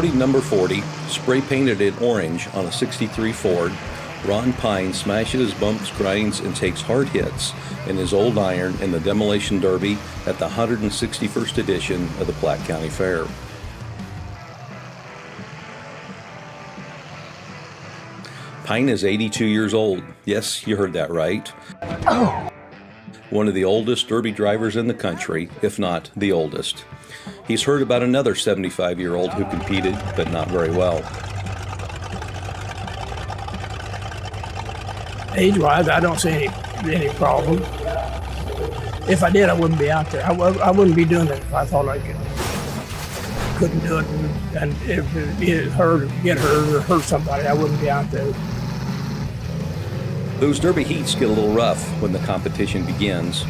Sporting number 40, spray painted it orange on a 63 Ford, Ron Pine smashes, bumps, grinds, and takes hard hits in his old iron in the Demolition Derby at the 161st edition of the Platte County Fair. Pine is 82 years old. Yes, you heard that right. Oh. One of the oldest Derby drivers in the country, if not the oldest. He's heard about another 75-year-old who competed, but not very well. Age-wise, I don't see any problem. If I did, I wouldn't be out there. I wouldn't be doing it if I thought I couldn't do it. And if it get hurt or hurt somebody, I wouldn't be out there. Those Derby heats get a little rough when the competition begins.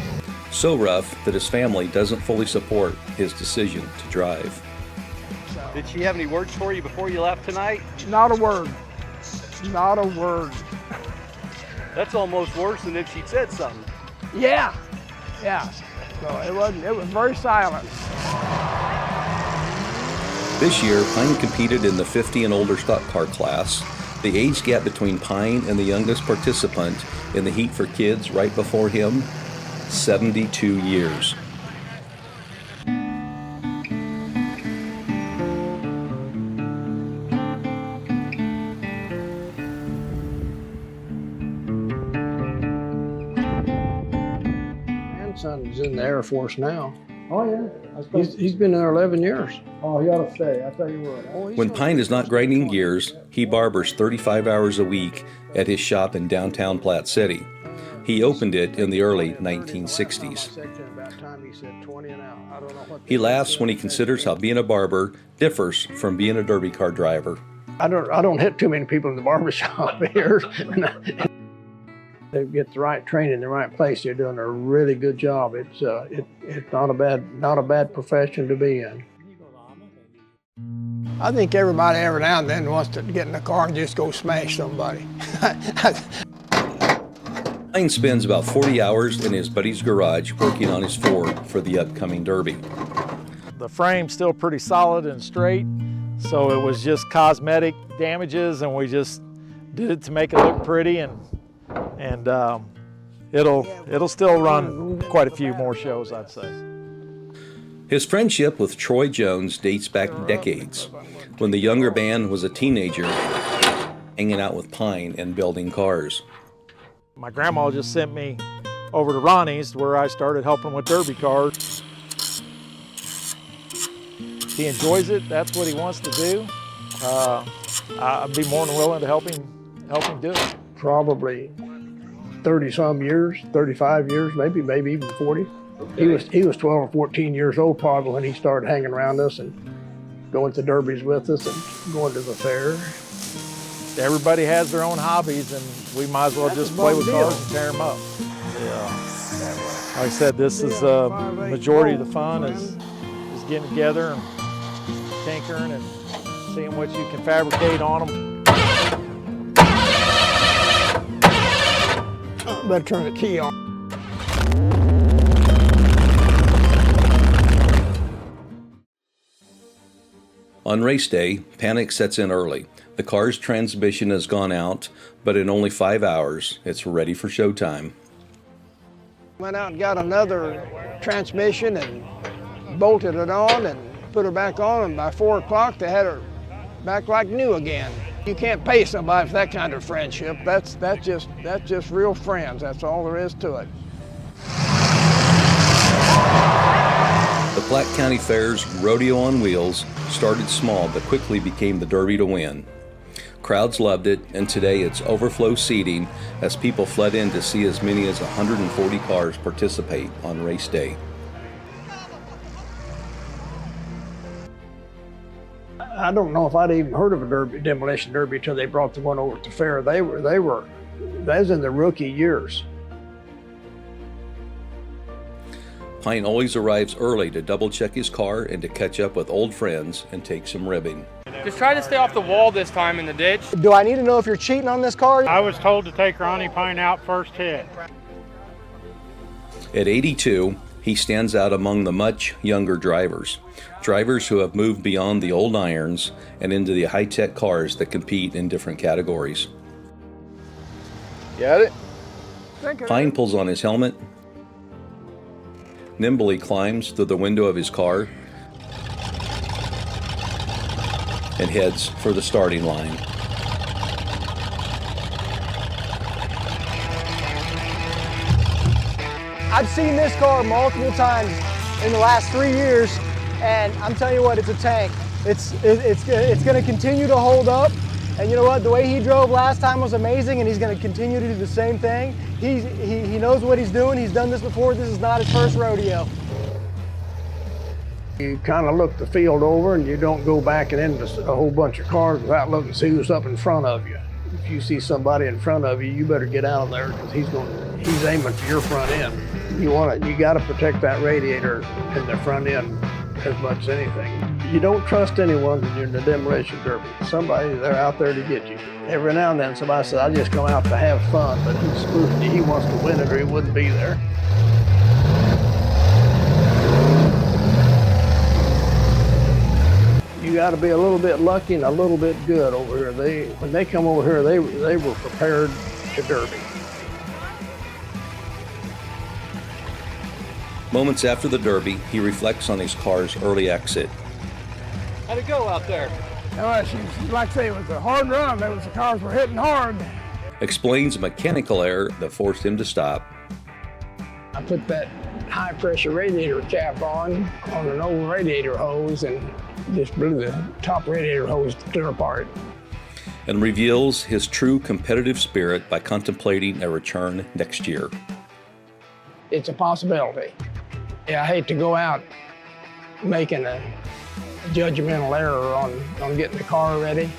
So rough that his family doesn't fully support his decision to drive. Did she have any words for you before you left tonight? Not a word. Not a word. That's almost worse than if she'd said something. Yeah. So it was very silent. This year, Pine competed in the 50 and older stock car class. The age gap between Pine and the youngest participant in the heat for kids right before him, 72 years. Grandson's in the Air Force now. Oh, yeah. He's been there 11 years. Oh, he ought to stay, I tell you what. When Pine is not grinding gears, he barbers 35 hours a week at his shop in downtown Platte City. He opened it in the early 1960s. He laughs when he considers how being a barber differs from being a Derby car driver. I don't hit too many people in the barber shop here. They get the right training in the right place. They're doing a really good job. It's not a bad profession to be in. I think everybody every now and then wants to get in the car and just go smash somebody. Pine spends about 40 hours in his buddy's garage working on his Ford for the upcoming Derby. The frame's still pretty solid and straight, so it was just cosmetic damages, and we just did it to make it look pretty, and it'll still run quite a few more shows, I'd say. His friendship with Troy Jones dates back decades, when the younger man was a teenager hanging out with Pine and building cars. My grandma just sent me over to Ronnie's, where I started helping with Derby cars. He enjoys it. That's what he wants to do. I'd be more than willing to help him do it. Probably 30-some years, 35 years, maybe even 40. He was 12 or 14 years old probably when he started hanging around us and going to derbies with us and going to the fair. Everybody has their own hobbies, and we might as well just play with cars and tear them up. Yeah. Like I said, this is majority of the fun is getting together and tinkering and seeing what you can fabricate on them. Better turn the key on. On race day, panic sets in early. The car's transmission has gone out, but in only 5 hours, it's ready for showtime. Went out and got another transmission and bolted it on and put her back on, and by 4 o'clock they had her back like new again. You can't pay somebody for that kind of friendship. That's just real friends. That's all there is to it. The Platte County Fair's Rodeo on Wheels started small but quickly became the Derby to win. Crowds loved it, and today it's overflow seating as people flood in to see as many as 140 cars participate on race day. I don't know if I'd even heard of a demolition derby until they brought the one over at the fair. That was in the rookie years. Pine always arrives early to double check his car and to catch up with old friends and take some ribbing. Just try to stay off the wall this time in the ditch. Do I need to know if you're cheating on this car? I was told to take Ronnie Pine out first hit. At 82, He stands out among the much younger drivers who have moved beyond the old irons and into the high-tech cars that compete in different categories. Got it? Pine pulls on his helmet, nimbly climbs through the window of his car, and heads for the starting line. I've seen this car multiple times in the last 3 years, and I'm telling you what, it's a tank. It's going to continue to hold up, and you know what? The way he drove last time was amazing, and he's going to continue to do the same thing. He knows what he's doing. He's done this before. This is not his first rodeo. You kind of look the field over, and you don't go back and into a whole bunch of cars without looking to see who's up in front of you. If you see somebody in front of you, you better get out of there because he's aiming for your front end. You got to protect that radiator in the front end as much as anything. You don't trust anyone when you're in the demolition derby. They're out there to get you. Every now and then somebody says, I just come out to have fun, but he's spoofing you. He wants to win it or he wouldn't be there. You got to be a little bit lucky and a little bit good over here. When they come over here, they were prepared to derby. Moments after the Derby, he reflects on his car's early exit. How'd it go out there? Well, like I say, it was a hard run. The cars were hitting hard. Explains a mechanical error that forced him to stop. I put that high pressure radiator cap on an old radiator hose and just blew the top radiator hose clear apart. And reveals his true competitive spirit by contemplating a return next year. It's a possibility. Yeah, I hate to go out making a judgmental error on getting the car ready.